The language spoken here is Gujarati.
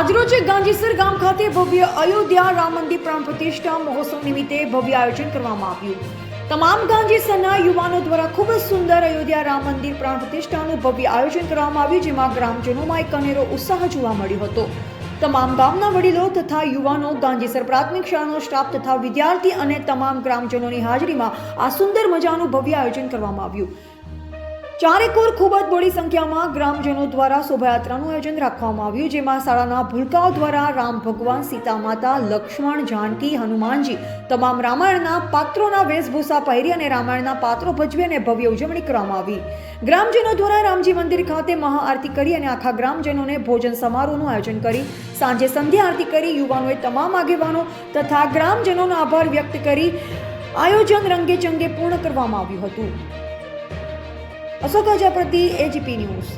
આજરોજ ગાંધીસર ગામ ખાતે ભવ્ય અયોધ્યા રામ મંદિર પ્રાણ પ્રતિષ્ઠા મહોત્સવ નિમિત્તે ભવ્ય આયોજન કરવામાં આવ્યું. તમામ ગાંધીસરના યુવાનો દ્વારા ખૂબ જ સુંદર અયોધ્યા રામ મંદિર પ્રાણ પ્રતિષ્ઠાનું ભવ્ય આયોજન કરવામાં આવ્યું, જેમાં ગ્રામજનોમાં એક અનેરો ઉત્સાહ જોવા મળ્યો હતો. તમામ ગામના વડીલો તથા યુવાનો, ગાંધીસર પ્રાથમિક શાળાનો સ્ટાફ તથા વિદ્યાર્થી અને તમામ ગ્રામજનોની હાજરીમાં આ સુંદર મજાનું ભવ્ય આયોજન કરવામાં આવ્યું. ચારેકોર ખૂબ જ બડી સંખ્યામાં ગ્રામજનો દ્વારા શોભાયાત્રાનું આયોજન રાખવામાં આવ્યું, જેમાં શાળાના ભૂલકાઓ દ્વારા રામ ભગવાન, સીતા માતા, લક્ષ્મણ, જાનકી, હનુમાનજી તમામ રામાયણના પાત્રોના વેશભૂષા પહેરી અને રામાયણના પાત્રો ભજવી અને ભવ્ય ઉજવણી કરવામાં આવી. ગ્રામજનો દ્વારા રામજી મંદિર ખાતે મહાઆરતી કરી અને આખા ગ્રામજનોને ભોજન સમારોહનું આયોજન કરી સાંજે સંધ્યા આરતી કરી યુવાનોએ તમામ આગેવાનો તથા ગ્રામજનોનો આભાર વ્યક્ત કરી આયોજન રંગે ચંગે પૂર્ણ કરવામાં આવ્યું હતું. Ashok Prajapati, AGP news.